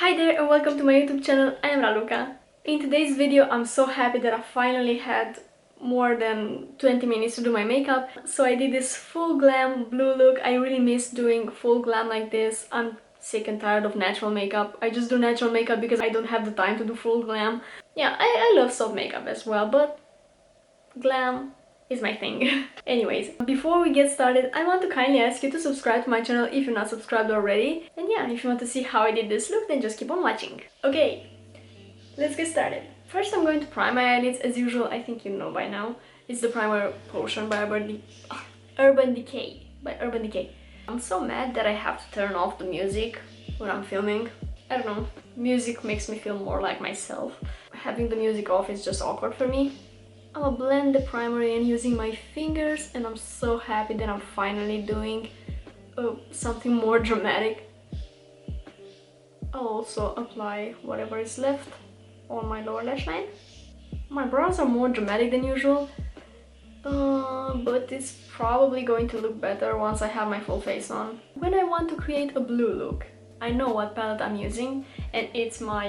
Hi there and welcome to my YouTube channel. I am Raluca. In today's video I'm so happy that I finally had more than 20 minutes to do my makeup. So I did this full glam blue look. I really miss doing full glam like this. I'm sick and tired of natural makeup. I just do natural makeup because I don't have the time to do full glam. Yeah, I love soft makeup as well, but glam is my thing. Anyways, before we get started, I want to kindly ask you to subscribe to my channel if you're not subscribed already. And yeah, if you want to see how I did this look, then just keep on watching. Okay, let's get started. First I'm going to prime my eyelids as usual. I think you know by now. It's the primer potion by Urban Decay. I'm so mad that I have to turn off the music when I'm filming. I don't know, music makes me feel more like myself. Having the music off is just awkward for me. I'll blend the primer in using my fingers, and I'm so happy that I'm finally doing something more dramatic. I'll also apply whatever is left on my lower lash line. My brows are more dramatic than usual, but it's probably going to look better once I have my full face on. When I want to create a blue look, I know what palette I'm using, and it's my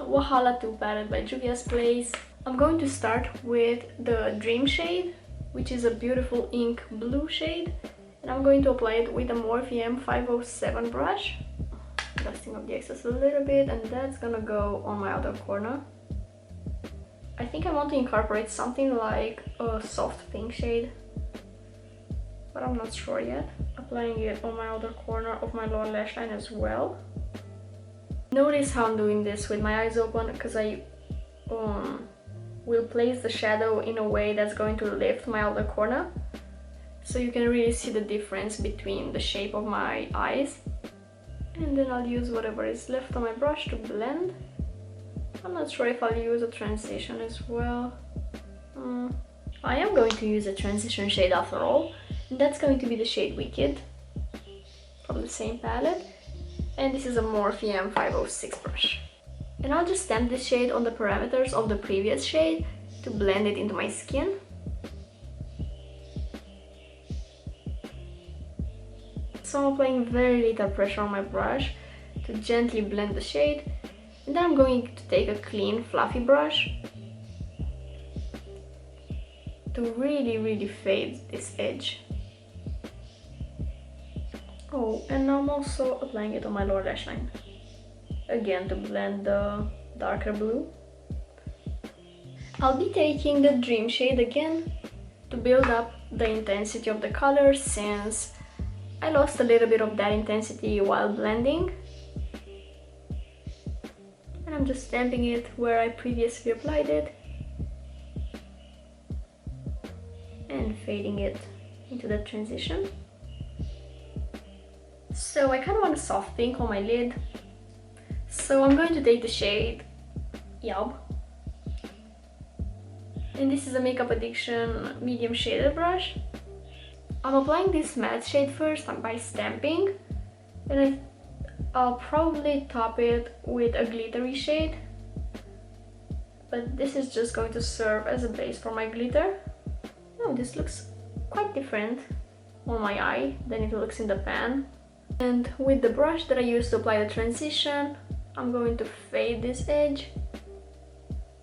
Wahala 2 palette by Juvia's Place. I'm going to start with the Dream shade, which is a beautiful ink blue shade, and I'm going to apply it with a Morphe M507 brush, dusting up the excess a little bit, and that's gonna go on my outer corner. I think I want to incorporate something like a soft pink shade, but I'm not sure yet. Applying it on my outer corner of my lower lash line as well. Notice how I'm doing this with my eyes open, because I will place the shadow in a way that's going to lift my outer corner, so you can really see the difference between the shape of my eyes. And then I'll use whatever is left on my brush to blend. I'm not sure if I'll use a transition as well. I am going to use a transition shade after all, and that's going to be the shade Wicked from the same palette, and this is a Morphe M506 brush. And I'll just stamp this shade on the parameters of the previous shade to blend it into my skin. So I'm applying very little pressure on my brush to gently blend the shade, and then I'm going to take a clean fluffy brush to really fade this edge. Oh, and I'm also applying it on my lower lash line, again to blend the darker blue. I'll be taking the Dream shade again to build up the intensity of the color, since I lost a little bit of that intensity while blending. And I'm just stamping it where I previously applied it and fading it into the transition. So I kind of want a soft pink on my lid, so I'm going to take the shade Yub, and this is a Makeup Addiction medium shaded brush. I'm applying this matte shade first by stamping, and I'll probably top it with a glittery shade, but this is just going to serve as a base for my glitter. Oh, this looks quite different on my eye than it looks in the pan. And with the brush that I used to apply the transition, I'm going to fade this edge.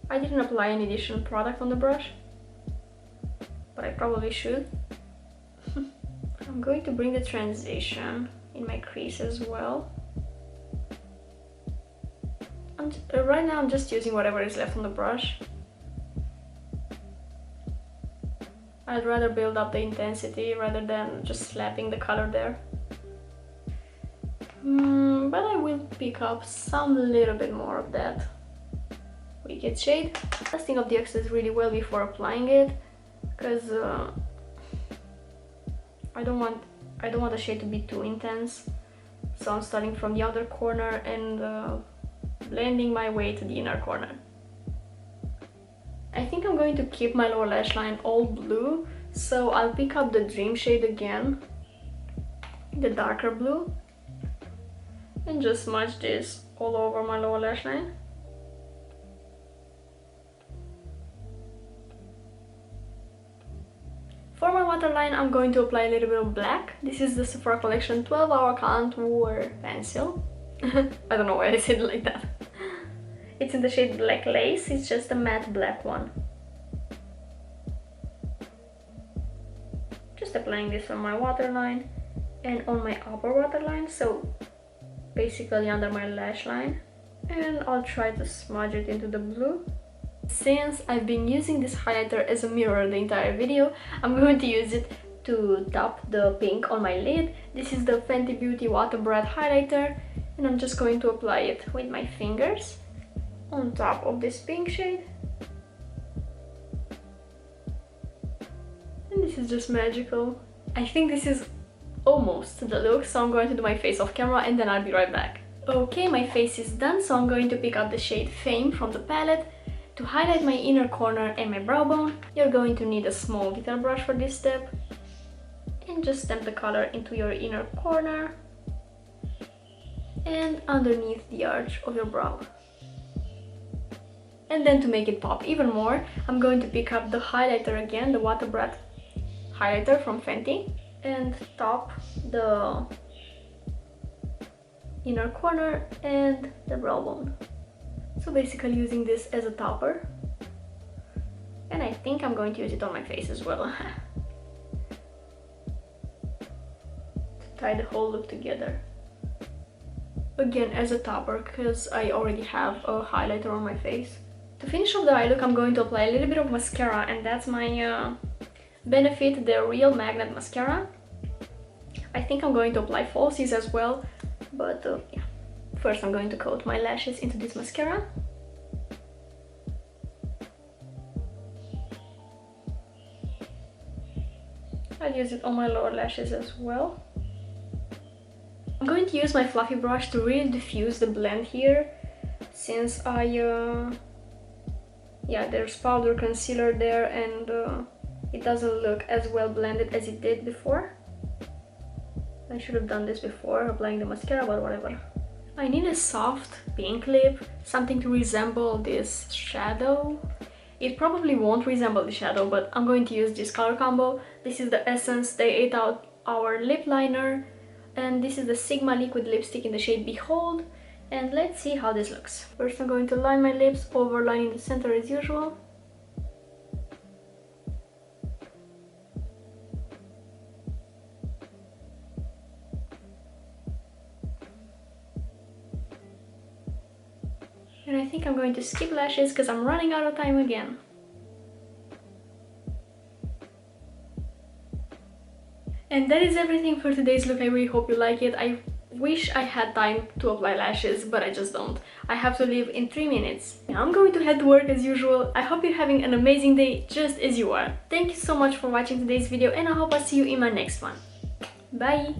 I didn't apply any additional product on the brush, but I probably should. I'm going to bring the transition in my crease as well. Right now I'm just using whatever is left on the brush. I'd rather build up the intensity rather than just slapping the color there. But I will pick up some little bit more of that Wicked shade. Dusting up the excess really well before applying it, because I don't want the shade to be too intense. So I'm starting from the outer corner and blending my way to the inner corner. I think I'm going to keep my lower lash line all blue, so I'll pick up the Dream shade again, the darker blue, and just smudge this all over my lower lash line. For my waterline, I'm going to apply a little bit of black. This is the Sephora collection 12 Hour Contour Pencil. I don't know why I said it like that. It's in the shade Black Lace, it's just a matte black one. Just applying this on my waterline and on my upper waterline, so basically under my lash line. And I'll try to smudge it into the blue. Since I've been using this highlighter as a mirror the entire video, I'm going to use it to top the pink on my lid. This is the Fenty Wattabrat highlighter, and I'm just going to apply it with my fingers on top of this pink shade. And this is just magical. I think this is almost the look, so I'm going to do my face off camera and then I'll be right back. Okay, my face is done, so I'm going to pick up the shade Fame from the palette. To highlight my inner corner and my brow bone, you're going to need a small glitter brush for this step. And just stamp the color into your inner corner and underneath the arch of your brow. And then to make it pop even more, I'm going to pick up the highlighter again, the Wattabrat highlighter from Fenty, and top the inner corner and the brow bone. So basically using this as a topper. And I think I'm going to use it on my face as well. To tie the whole look together. Again as a topper, because I already have a highlighter on my face. To finish off the eye look, I'm going to apply a little bit of mascara, and that's my Benefit the Real Magnet Mascara. I think I'm going to apply falsies as well, but yeah. First I'm going to coat my lashes into this mascara. I'll use it on my lower lashes as well. I'm going to use my fluffy brush to really diffuse the blend here, since yeah, there's powder concealer there and it doesn't look as well blended as it did before. I should have done this before applying the mascara, but whatever. I need a soft pink lip, something to resemble this shadow. It probably won't resemble the shadow, but I'm going to use this color combo. This is the Essence Day 8-Hour Lip Liner, and this is the Sigma Liquid Lipstick in the shade Behold. And let's see how this looks. First I'm going to line my lips, overlining the center as usual. And I think I'm going to skip lashes because I'm running out of time again. And that is everything for today's look. I really hope you like it. I wish I had time to apply lashes, but I just don't. I have to leave in 3 minutes. Now I'm going to head to work as usual. I hope you're having an amazing day just as you are. Thank you so much for watching today's video, and I hope I'll see you in my next one. Bye!